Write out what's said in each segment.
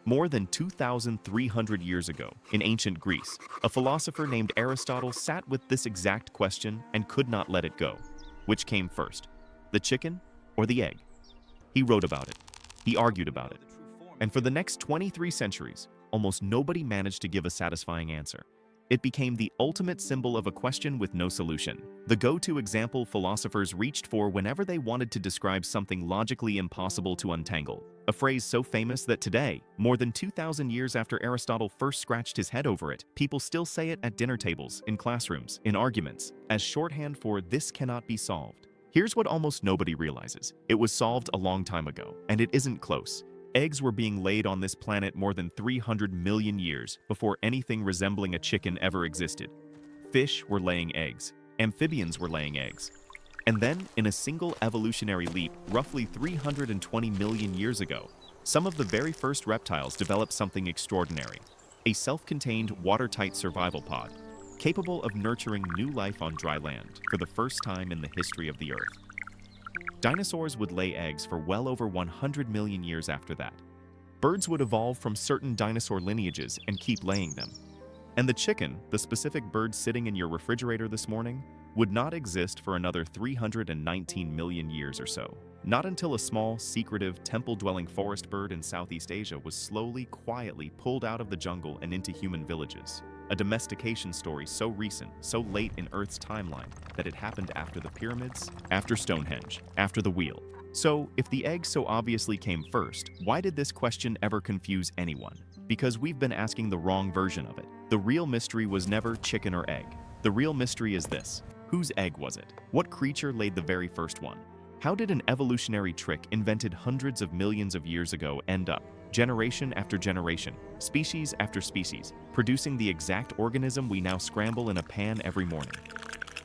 More than 2,300 years ago, in ancient Greece, a philosopher named Aristotle sat with this exact question and could not let it go. Which came first, the chicken or the egg? He wrote about it. He argued about it. And for the next 23 centuries, almost nobody managed to give a satisfying answer. It became the ultimate symbol of a question with no solution, the go-to example philosophers reached for whenever they wanted to describe something logically impossible to untangle. A phrase so famous that today, more than 2,000 years after Aristotle first scratched his head over it, people still say it at dinner tables, in classrooms, in arguments, as shorthand for "this cannot be solved." Here's what almost nobody realizes. It was solved a long time ago, and it isn't close. Eggs were being laid on this planet more than 300 million years before anything resembling a chicken ever existed. Fish were laying eggs. Amphibians were laying eggs. And then, in a single evolutionary leap, roughly 320 million years ago, some of the very first reptiles developed something extraordinary: a self-contained, watertight survival pod, capable of nurturing new life on dry land for the first time in the history of the Earth. Dinosaurs would lay eggs for well over 100 million years after that. Birds would evolve from certain dinosaur lineages and keep laying them. And the chicken, the specific bird sitting in your refrigerator this morning, would not exist for another 319 million years or so. Not until a small, secretive, temple-dwelling forest bird in Southeast Asia was slowly, quietly pulled out of the jungle and into human villages. A domestication story so recent, so late in Earth's timeline, that it happened after the pyramids, after Stonehenge, after the wheel. So, if the egg so obviously came first, why did this question ever confuse anyone? Because we've been asking the wrong version of it. The real mystery was never chicken or egg. The real mystery is this: whose egg was it? What creature laid the very first one? How did an evolutionary trick invented hundreds of millions of years ago end up, generation after generation, species after species, producing the exact organism we now scramble in a pan every morning?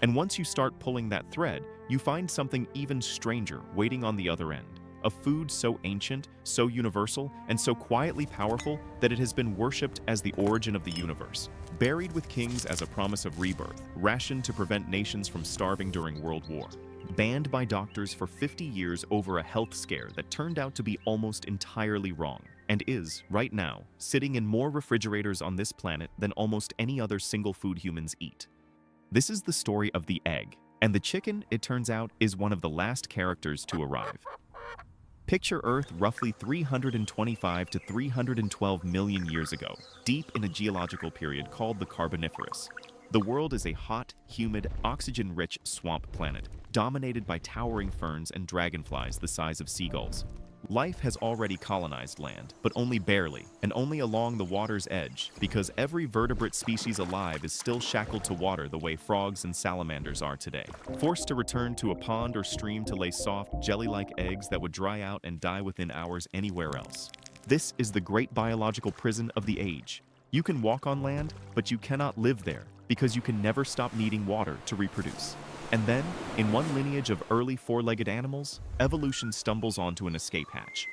And once you start pulling that thread, you find something even stranger waiting on the other end. A food so ancient, so universal, and so quietly powerful that it has been worshipped as the origin of the universe. Buried with kings as a promise of rebirth, rationed to prevent nations from starving during World War. Banned by doctors for 50 years over a health scare that turned out to be almost entirely wrong, and is, right now, sitting in more refrigerators on this planet than almost any other single food humans eat. This is the story of the egg, and the chicken, it turns out, is one of the last characters to arrive. Picture Earth roughly 325 to 312 million years ago, deep in a geological period called the Carboniferous. The world is a hot, humid, oxygen-rich swamp planet, dominated by towering ferns and dragonflies the size of seagulls. Life has already colonized land, but only barely, and only along the water's edge, because every vertebrate species alive is still shackled to water the way frogs and salamanders are today, forced to return to a pond or stream to lay soft, jelly-like eggs that would dry out and die within hours anywhere else. This is the great biological prison of the age. You can walk on land, but you cannot live there, because you can never stop needing water to reproduce. And then, in one lineage of early four-legged animals, evolution stumbles onto an escape hatch.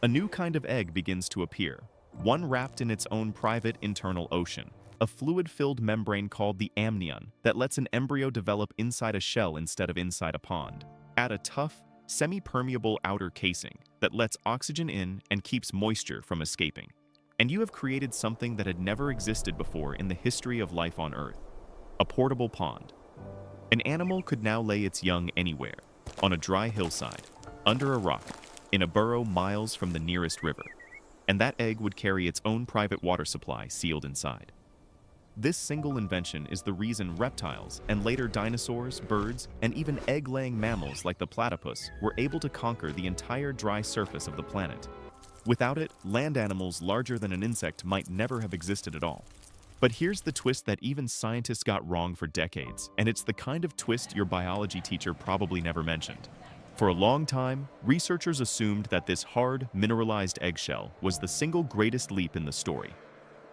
A new kind of egg begins to appear, one wrapped in its own private internal ocean, a fluid-filled membrane called the amnion that lets an embryo develop inside a shell instead of inside a pond. Add a tough, semi-permeable outer casing that lets oxygen in and keeps moisture from escaping. And you have created something that had never existed before in the history of life on Earth: a portable pond. An animal could now lay its young anywhere, on a dry hillside, under a rock, in a burrow miles from the nearest river, and that egg would carry its own private water supply sealed inside. This single invention is the reason reptiles, and later dinosaurs, birds, and even egg-laying mammals like the platypus were able to conquer the entire dry surface of the planet. Without it, land animals larger than an insect might never have existed at all. But here's the twist that even scientists got wrong for decades, and it's the kind of twist your biology teacher probably never mentioned. For a long time, researchers assumed that this hard, mineralized eggshell was the single greatest leap in the story.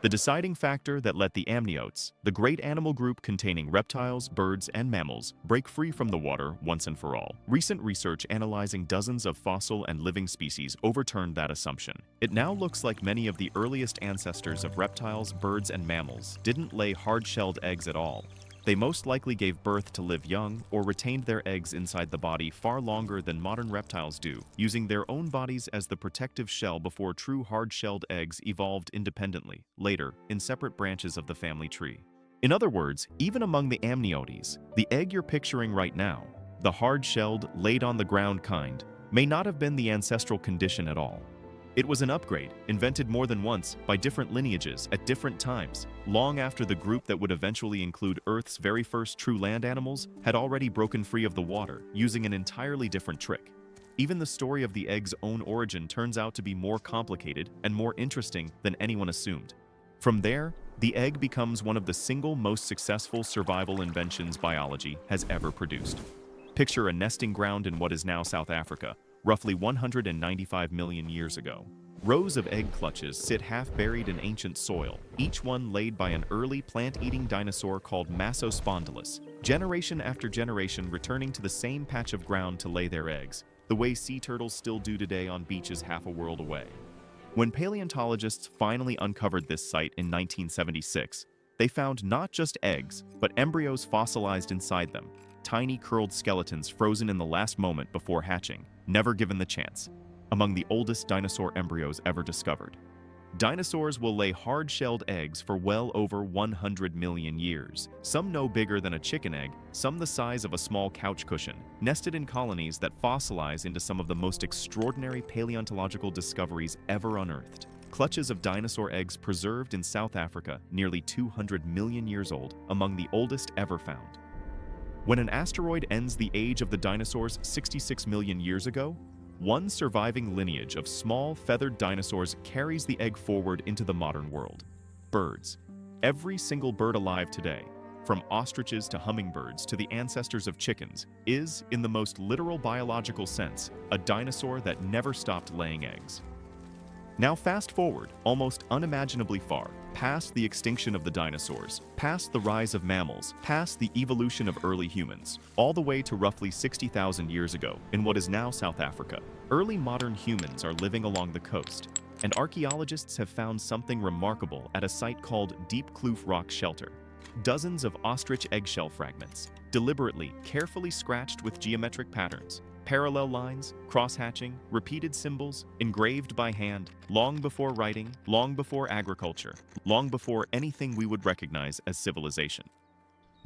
The deciding factor that let the amniotes, the great animal group containing reptiles, birds, and mammals, break free from the water once and for all. Recent research analyzing dozens of fossil and living species overturned that assumption. It now looks like many of the earliest ancestors of reptiles, birds, and mammals didn't lay hard-shelled eggs at all. They most likely gave birth to live young or retained their eggs inside the body far longer than modern reptiles do, using their own bodies as the protective shell before true hard-shelled eggs evolved independently, later, in separate branches of the family tree. In other words, even among the amniotes, the egg you're picturing right now, the hard-shelled, laid-on-the-ground kind, may not have been the ancestral condition at all. It was an upgrade, invented more than once by different lineages at different times, long after the group that would eventually include Earth's very first true land animals had already broken free of the water, using an entirely different trick. Even the story of the egg's own origin turns out to be more complicated and more interesting than anyone assumed. From there, the egg becomes one of the single most successful survival inventions biology has ever produced. Picture a nesting ground in what is now South Africa, roughly 195 million years ago. Rows of egg clutches sit half-buried in ancient soil, each one laid by an early plant-eating dinosaur called Massospondylus, generation after generation returning to the same patch of ground to lay their eggs, the way sea turtles still do today on beaches half a world away. When paleontologists finally uncovered this site in 1976, they found not just eggs, but embryos fossilized inside them, tiny curled skeletons frozen in the last moment before hatching, never given the chance, among the oldest dinosaur embryos ever discovered. Dinosaurs will lay hard-shelled eggs for well over 100 million years, some no bigger than a chicken egg, some the size of a small couch cushion, nested in colonies that fossilize into some of the most extraordinary paleontological discoveries ever unearthed. Clutches of dinosaur eggs preserved in South Africa, nearly 200 million years old, among the oldest ever found. When an asteroid ends the age of the dinosaurs 66 million years ago, one surviving lineage of small, feathered dinosaurs carries the egg forward into the modern world. Birds. Every single bird alive today, from ostriches to hummingbirds to the ancestors of chickens, is, in the most literal biological sense, a dinosaur that never stopped laying eggs. Now fast forward, almost unimaginably far, past the extinction of the dinosaurs, past the rise of mammals, past the evolution of early humans, all the way to roughly 60,000 years ago in what is now South Africa. Early modern humans are living along the coast, and archaeologists have found something remarkable at a site called Deep Kloof Rock Shelter. Dozens of ostrich eggshell fragments, deliberately, carefully scratched with geometric patterns, parallel lines, cross-hatching, repeated symbols, engraved by hand, long before writing, long before agriculture, long before anything we would recognize as civilization.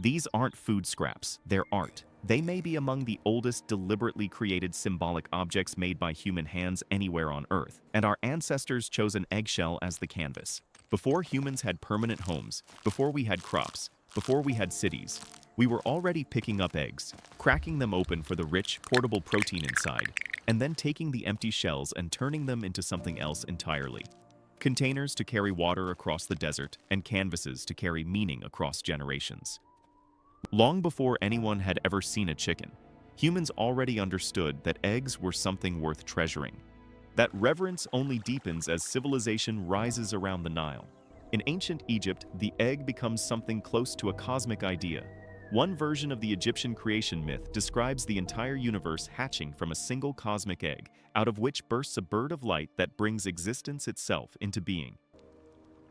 These aren't food scraps, they're art. They may be among the oldest deliberately created symbolic objects made by human hands anywhere on Earth, and our ancestors chose an eggshell as the canvas. Before humans had permanent homes, before we had crops, before we had cities, we were already picking up eggs, cracking them open for the rich, portable protein inside, and then taking the empty shells and turning them into something else entirely. Containers to carry water across the desert, and canvases to carry meaning across generations. Long before anyone had ever seen a chicken, humans already understood that eggs were something worth treasuring. That reverence only deepens as civilization rises around the Nile. In ancient Egypt, the egg becomes something close to a cosmic idea. One version of the Egyptian creation myth describes the entire universe hatching from a single cosmic egg, out of which bursts a bird of light that brings existence itself into being.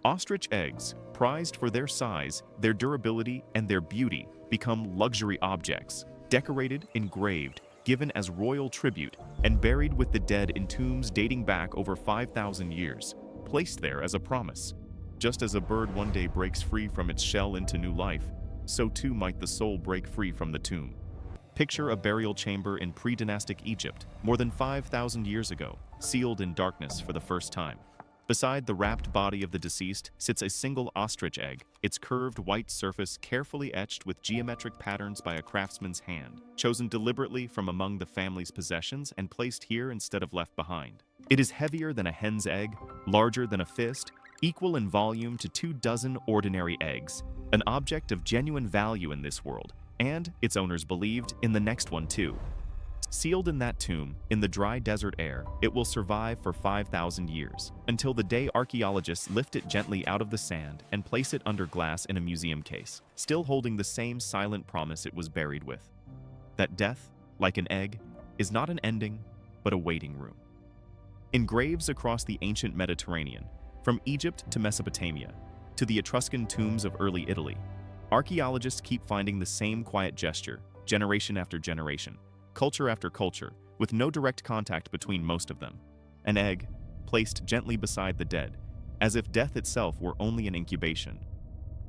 Ostrich eggs, prized for their size, their durability, and their beauty, become luxury objects, decorated, engraved, given as royal tribute, and buried with the dead in tombs dating back over 5,000 years, placed there as a promise. Just as a bird one day breaks free from its shell into new life, so too might the soul break free from the tomb. Picture a burial chamber in pre-dynastic Egypt, more than 5,000 years ago, sealed in darkness for the first time. Beside the wrapped body of the deceased sits a single ostrich egg, its curved white surface carefully etched with geometric patterns by a craftsman's hand, chosen deliberately from among the family's possessions and placed here instead of left behind. It is heavier than a hen's egg, larger than a fist, equal in volume to 24 ordinary eggs, an object of genuine value in this world, and, its owners believed, in the next one too. Sealed in that tomb, in the dry desert air, it will survive for 5,000 years, until the day archaeologists lift it gently out of the sand and place it under glass in a museum case, still holding the same silent promise it was buried with. That death, like an egg, is not an ending, but a waiting room. In graves across the ancient Mediterranean, from Egypt to Mesopotamia, to the Etruscan tombs of early Italy, Archaeologists keep finding the same quiet gesture, generation after generation, culture after culture, with no direct contact between most of them. An egg, placed gently beside the dead, as if death itself were only an incubation.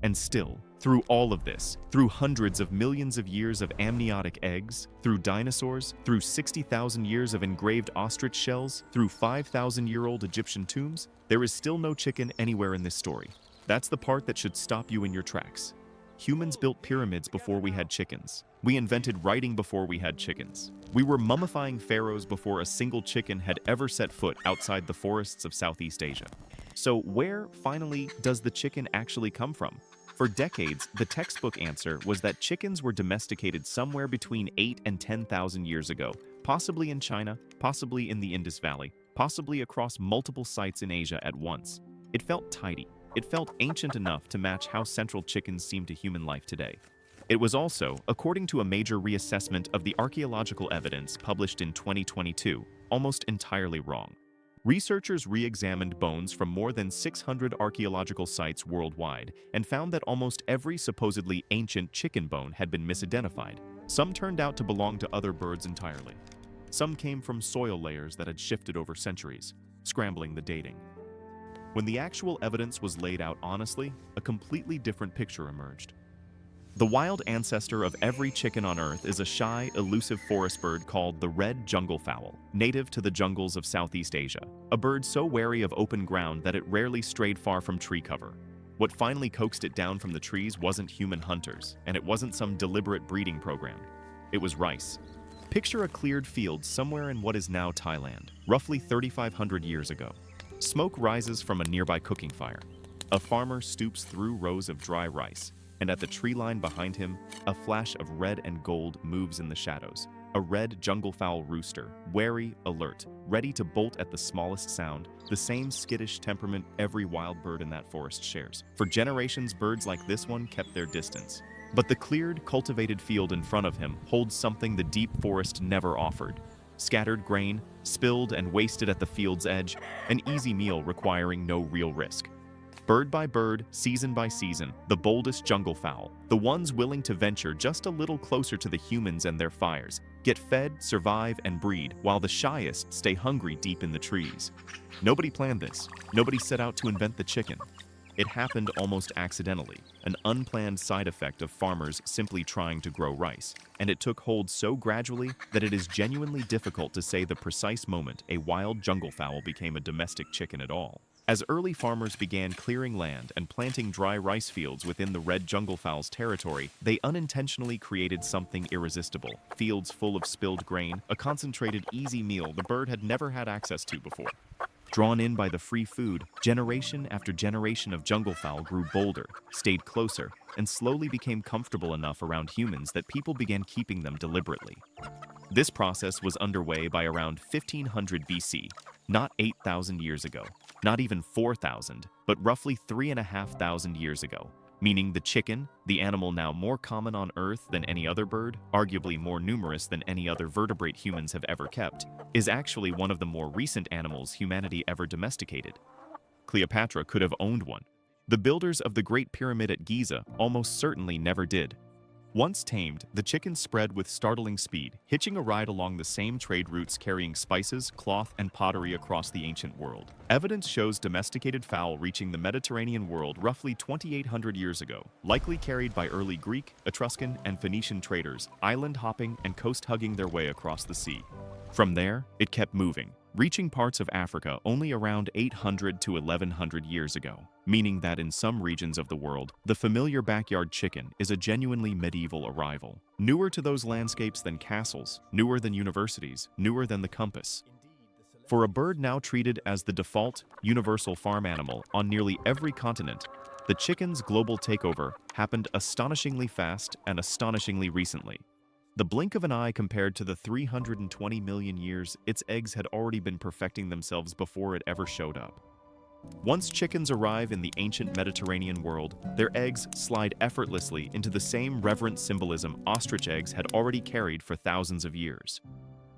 And still, through all of this, through hundreds of millions of years of amniotic eggs, through dinosaurs, through 60,000 years of engraved ostrich shells, through 5,000-year-old Egyptian tombs, there is still no chicken anywhere in this story. That's the part that should stop you in your tracks. Humans built pyramids before we had chickens. We invented writing before we had chickens. We were mummifying pharaohs before a single chicken had ever set foot outside the forests of Southeast Asia. So where, finally, does the chicken actually come from? For decades, the textbook answer was that chickens were domesticated somewhere between 8 and 10,000 years ago, possibly in China, possibly in the Indus Valley, possibly across multiple sites in Asia at once. It felt tidy. It felt ancient enough to match how central chickens seem to human life today. It was also, according to a major reassessment of the archaeological evidence published in 2022, almost entirely wrong. Researchers re-examined bones from more than 600 archaeological sites worldwide and found that almost every supposedly ancient chicken bone had been misidentified. Some turned out to belong to other birds entirely. Some came from soil layers that had shifted over centuries, scrambling the dating. When the actual evidence was laid out honestly, a completely different picture emerged. The wild ancestor of every chicken on Earth is a shy, elusive forest bird called the red jungle fowl, native to the jungles of Southeast Asia. A bird so wary of open ground that it rarely strayed far from tree cover. What finally coaxed it down from the trees wasn't human hunters, and it wasn't some deliberate breeding program. It was rice. Picture a cleared field somewhere in what is now Thailand, roughly 3,500 years ago. Smoke rises from a nearby cooking fire. A farmer stoops through rows of dry rice, and at the tree line behind him, a flash of red and gold moves in the shadows. A red junglefowl rooster, wary, alert, ready to bolt at the smallest sound, the same skittish temperament every wild bird in that forest shares. For generations, birds like this one kept their distance. But the cleared, cultivated field in front of him holds something the deep forest never offered. Scattered grain, spilled and wasted at the field's edge, an easy meal requiring no real risk. Bird by bird, season by season, the boldest jungle fowl, the ones willing to venture just a little closer to the humans and their fires, get fed, survive, and breed, while the shyest stay hungry deep in the trees. Nobody planned this. Nobody set out to invent the chicken. It happened almost accidentally, an unplanned side effect of farmers simply trying to grow rice. And it took hold so gradually that it is genuinely difficult to say the precise moment a wild jungle fowl became a domestic chicken at all. As early farmers began clearing land and planting dry rice fields within the red junglefowl territory, they unintentionally created something irresistible. Fields full of spilled grain, a concentrated, easy meal the bird had never had access to before. Drawn in by the free food, generation after generation of junglefowl grew bolder, stayed closer, and slowly became comfortable enough around humans that people began keeping them deliberately. This process was underway by around 1500 BC, not 8,000 years ago, not even 4,000, but roughly 3,500 years ago, meaning the chicken, the animal now more common on Earth than any other bird, arguably more numerous than any other vertebrate humans have ever kept, is actually one of the more recent animals humanity ever domesticated. Cleopatra could have owned one. The builders of the Great Pyramid at Giza almost certainly never did. Once tamed, the chicken spread with startling speed, hitching a ride along the same trade routes carrying spices, cloth, and pottery across the ancient world. Evidence shows domesticated fowl reaching the Mediterranean world roughly 2,800 years ago, likely carried by early Greek, Etruscan, and Phoenician traders, island-hopping and coast-hugging their way across the sea. From there, it kept moving, reaching parts of Africa only around 800 to 1,100 years ago, meaning that in some regions of the world, the familiar backyard chicken is a genuinely medieval arrival. Newer to those landscapes than castles, newer than universities, newer than the compass. For a bird now treated as the default, universal farm animal on nearly every continent, the chicken's global takeover happened astonishingly fast and astonishingly recently. The blink of an eye compared to the 320 million years its eggs had already been perfecting themselves before it ever showed up. Once chickens arrive in the ancient Mediterranean world, their eggs slide effortlessly into the same reverent symbolism ostrich eggs had already carried for thousands of years.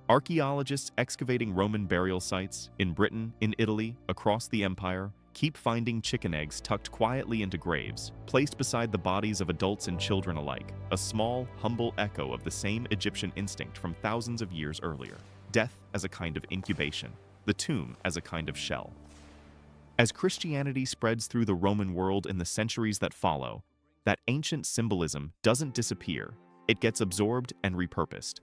Archaeologists excavating Roman burial sites in Britain, in Italy, across the empire, keep finding chicken eggs tucked quietly into graves, placed beside the bodies of adults and children alike, a small, humble echo of the same Egyptian instinct from thousands of years earlier. Death as a kind of incubation, the tomb as a kind of shell. As Christianity spreads through the Roman world in the centuries that follow, that ancient symbolism doesn't disappear, it gets absorbed and repurposed.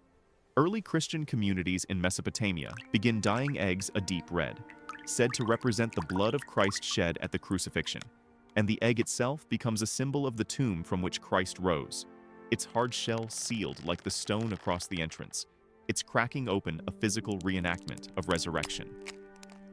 Early Christian communities in Mesopotamia begin dyeing eggs a deep red, said to represent the blood of Christ shed at the crucifixion, and the egg itself becomes a symbol of the tomb from which Christ rose, its hard shell sealed like the stone across the entrance, its cracking open a physical reenactment of resurrection.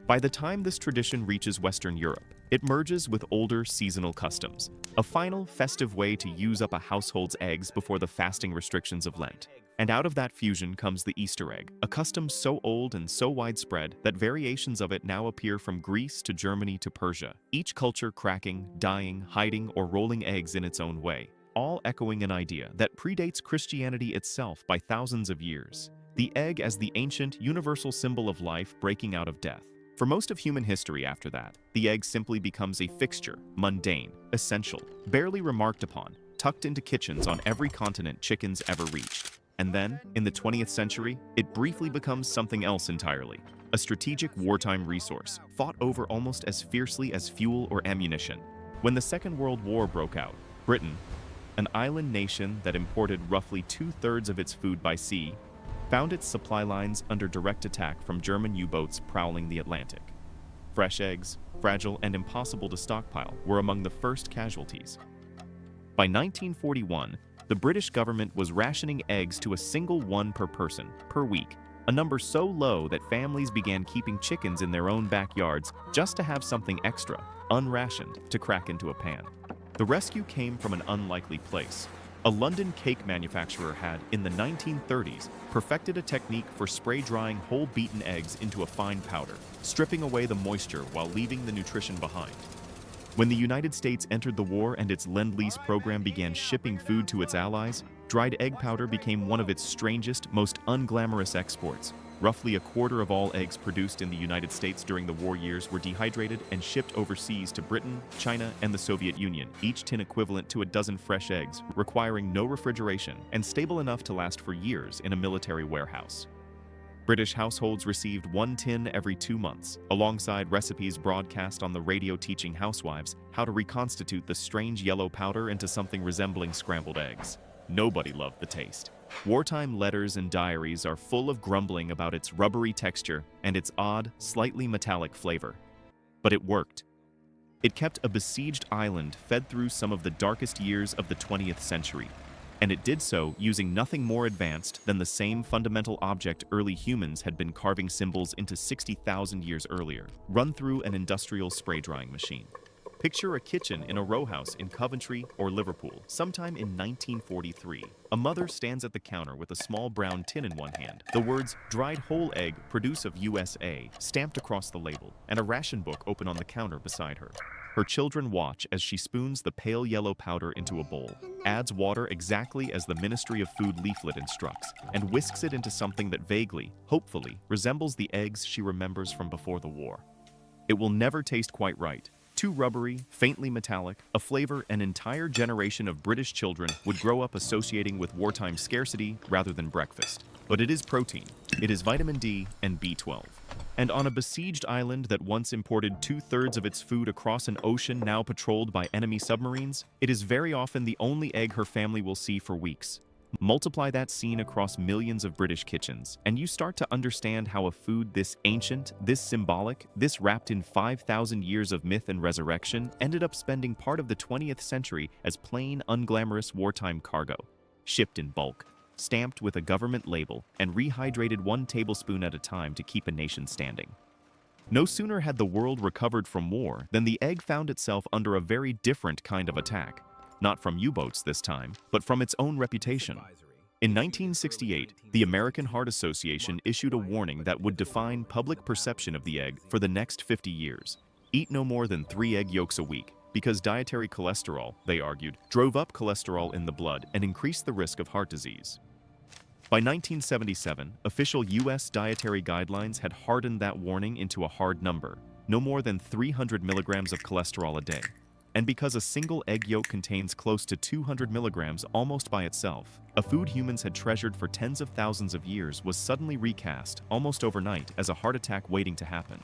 By the time this tradition reaches Western Europe, it merges with older seasonal customs, a final festive way to use up a household's eggs before the fasting restrictions of Lent. And out of that fusion comes the Easter egg, a custom so old and so widespread that variations of it now appear from Greece to Germany to Persia, each culture cracking, dyeing, hiding, or rolling eggs in its own way, all echoing an idea that predates Christianity itself by thousands of years. The egg as the ancient, universal symbol of life breaking out of death. For most of human history after that, the egg simply becomes a fixture, mundane, essential, barely remarked upon, tucked into kitchens on every continent chickens ever reached. And then, in the 20th century, it briefly becomes something else entirely, a strategic wartime resource, fought over almost as fiercely as fuel or ammunition. When the Second World War broke out, Britain, an island nation that imported roughly 2/3 of its food by sea, found its supply lines under direct attack from German U-boats prowling the Atlantic. Fresh eggs, fragile and impossible to stockpile, were among the first casualties. By 1941, the British government was rationing eggs to a single one per person, per week, a number so low that families began keeping chickens in their own backyards just to have something extra, unrationed, to crack into a pan. The rescue came from an unlikely place. A London cake manufacturer had, in the 1930s, perfected a technique for spray drying whole beaten eggs into a fine powder, stripping away the moisture while leaving the nutrition behind. When the United States entered the war and its Lend-Lease program began shipping food to its allies, dried egg powder became one of its strangest, most unglamorous exports. Roughly a quarter of all eggs produced in the United States during the war years were dehydrated and shipped overseas to Britain, China, and the Soviet Union, each tin equivalent to a dozen fresh eggs, requiring no refrigeration and stable enough to last for years in a military warehouse. British households received 1 tin every 2 months, alongside recipes broadcast on the radio teaching housewives how to reconstitute the strange yellow powder into something resembling scrambled eggs. Nobody loved the taste. Wartime letters and diaries are full of grumbling about its rubbery texture and its odd, slightly metallic flavor. But it worked. It kept a besieged island fed through some of the darkest years of the 20th century. And it did so using nothing more advanced than the same fundamental object early humans had been carving symbols into 60,000 years earlier, run through an industrial spray drying machine. Picture a kitchen in a row house in Coventry or Liverpool, sometime in 1943. A mother stands at the counter with a small brown tin in one hand, the words "dried whole egg, produce of USA" stamped across the label, and a ration book open on the counter beside her. Her children watch as she spoons the pale yellow powder into a bowl, adds water exactly as the Ministry of Food leaflet instructs, and whisks it into something that vaguely, hopefully, resembles the eggs she remembers from before the war. It will never taste quite right. Too rubbery, faintly metallic, a flavor an entire generation of British children would grow up associating with wartime scarcity rather than breakfast. But it is protein. It is vitamin D and B12. And on a besieged island that once imported 2/3 of its food across an ocean now patrolled by enemy submarines, it is very often the only egg her family will see for weeks. Multiply that scene across millions of British kitchens, and you start to understand how a food this ancient, this symbolic, this wrapped in 5,000 years of myth and resurrection ended up spending part of the 20th century as plain, unglamorous wartime cargo, shipped in bulk, stamped with a government label, and rehydrated 1 tablespoon at a time to keep a nation standing. No sooner had the world recovered from war than the egg found itself under a very different kind of attack. Not from U-boats this time, but from its own reputation. In 1968, the American Heart Association issued a warning that would define public perception of the egg for the next 50 years. Eat no more than 3 egg yolks a week, because dietary cholesterol, they argued, drove up cholesterol in the blood and increased the risk of heart disease. By 1977, official U.S. dietary guidelines had hardened that warning into a hard number: no more than 300 milligrams of cholesterol a day. And because a single egg yolk contains close to 200 milligrams almost by itself, a food humans had treasured for tens of thousands of years was suddenly recast, almost overnight, as a heart attack waiting to happen.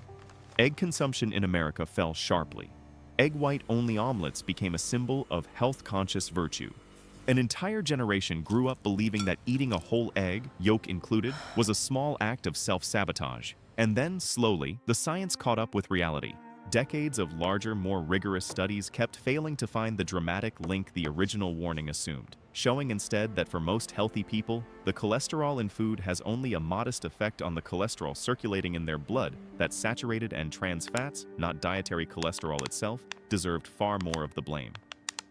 Egg consumption in America fell sharply. Egg white-only omelets became a symbol of health-conscious virtue. An entire generation grew up believing that eating a whole egg, yolk included, was a small act of self-sabotage. And then, slowly, the science caught up with reality. Decades of larger, more rigorous studies kept failing to find the dramatic link the original warning assumed, showing instead that for most healthy people, the cholesterol in food has only a modest effect on the cholesterol circulating in their blood, that saturated and trans fats, not dietary cholesterol itself, deserved far more of the blame.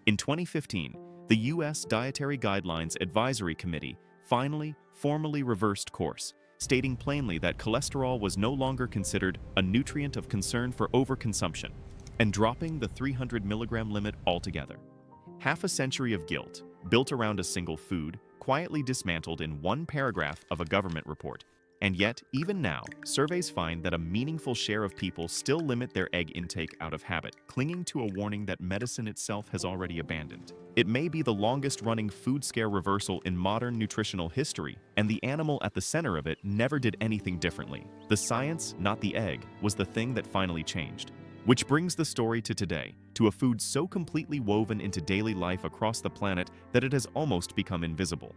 In 2015, the U.S. Dietary Guidelines Advisory Committee finally, formally reversed course, stating plainly that cholesterol was no longer considered a nutrient of concern for overconsumption, and dropping the 300 milligram limit altogether. Half a century of guilt, built around a single food, quietly dismantled in one paragraph of a government report. And yet, even now, surveys find that a meaningful share of people still limit their egg intake out of habit, clinging to a warning that medicine itself has already abandoned. It may be the longest-running food scare reversal in modern nutritional history, and the animal at the center of it never did anything differently. The science, not the egg, was the thing that finally changed. Which brings the story to today, to a food so completely woven into daily life across the planet that it has almost become invisible.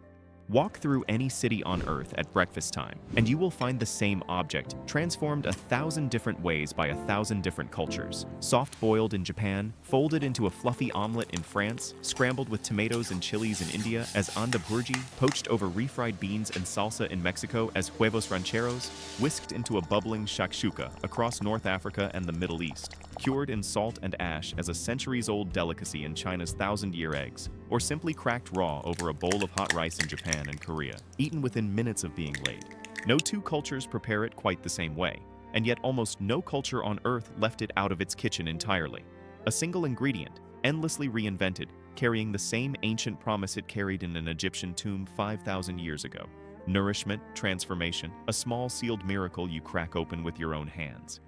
Walk through any city on Earth at breakfast time, and you will find the same object, transformed 1,000 different ways by 1,000 different cultures. Soft-boiled in Japan, folded into a fluffy omelet in France, scrambled with tomatoes and chilies in India as andapurgi, poached over refried beans and salsa in Mexico as huevos rancheros, whisked into a bubbling shakshuka across North Africa and the Middle East, cured in salt and ash as a centuries-old delicacy in China's 1,000-year eggs, or simply cracked raw over a bowl of hot rice in Japan and Korea, eaten within minutes of being laid. No two cultures prepare it quite the same way, and yet almost no culture on Earth left it out of its kitchen entirely. A single ingredient, endlessly reinvented, carrying the same ancient promise it carried in an Egyptian tomb 5,000 years ago. Nourishment, transformation, a small sealed miracle you crack open with your own hands.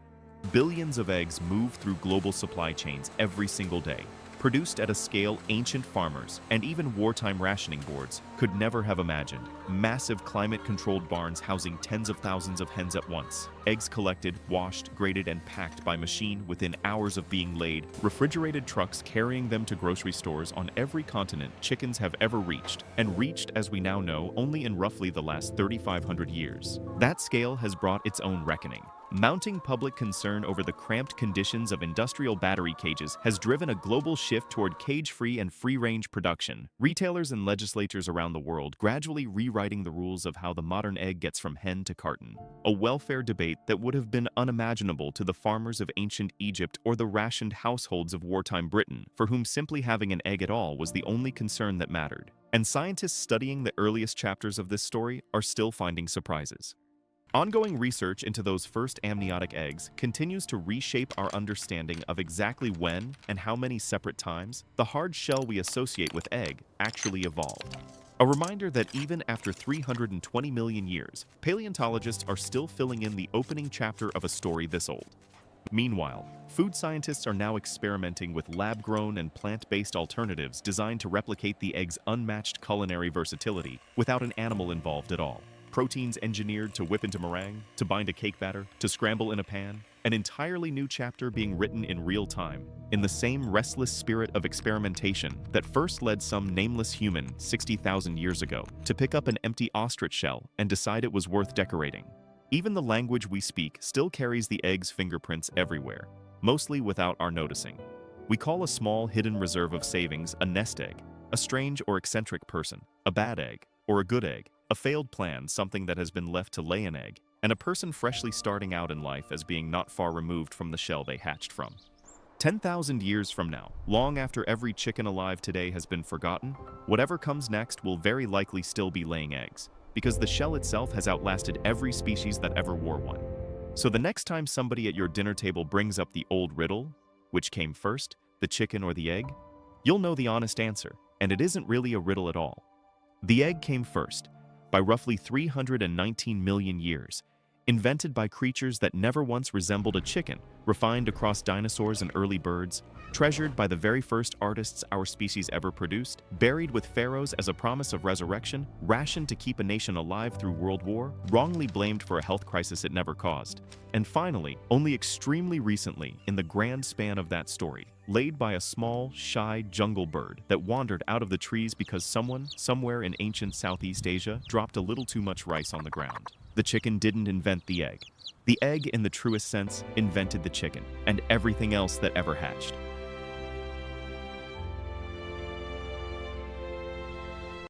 Billions of eggs move through global supply chains every single day, produced at a scale ancient farmers and even wartime rationing boards could never have imagined. Massive climate-controlled barns housing tens of thousands of hens at once. Eggs collected, washed, graded, and packed by machine within hours of being laid. Refrigerated trucks carrying them to grocery stores on every continent chickens have ever reached, and reached, as we now know, only in roughly the last 3,500 years. That scale has brought its own reckoning. Mounting public concern over the cramped conditions of industrial battery cages has driven a global shift toward cage-free and free-range production. Retailers and legislatures around the world gradually rewriting the rules of how the modern egg gets from hen to carton. A welfare debate that would have been unimaginable to the farmers of ancient Egypt or the rationed households of wartime Britain, for whom simply having an egg at all was the only concern that mattered. And scientists studying the earliest chapters of this story are still finding surprises. Ongoing research into those first amniotic eggs continues to reshape our understanding of exactly when and how many separate times the hard shell we associate with egg actually evolved. A reminder that even after 320 million years, paleontologists are still filling in the opening chapter of a story this old. Meanwhile, food scientists are now experimenting with lab-grown and plant-based alternatives designed to replicate the egg's unmatched culinary versatility without an animal involved at all. Proteins engineered to whip into meringue, to bind a cake batter, to scramble in a pan, an entirely new chapter being written in real time, in the same restless spirit of experimentation that first led some nameless human 60,000 years ago to pick up an empty ostrich shell and decide it was worth decorating. Even the language we speak still carries the egg's fingerprints everywhere, mostly without our noticing. We call a small hidden reserve of savings a nest egg, a strange or eccentric person, a bad egg, or a good egg. A failed plan, something that has been left to lay an egg, and a person freshly starting out in life as being not far removed from the shell they hatched from. 10,000 years from now, long after every chicken alive today has been forgotten, whatever comes next will very likely still be laying eggs, because the shell itself has outlasted every species that ever wore one. So the next time somebody at your dinner table brings up the old riddle, which came first, the chicken or the egg, you'll know the honest answer, and it isn't really a riddle at all. The egg came first. By roughly 319 million years, Invented by creatures that never once resembled a chicken, refined across dinosaurs and early birds, treasured by the very first artists our species ever produced, buried with pharaohs as a promise of resurrection, rationed to keep a nation alive through World War, wrongly blamed for a health crisis it never caused, and finally, only extremely recently, in the grand span of that story, laid by a small, shy jungle bird that wandered out of the trees because someone, somewhere in ancient Southeast Asia, dropped a little too much rice on the ground. The chicken didn't invent the egg. The egg, in the truest sense, invented the chicken and everything else that ever hatched.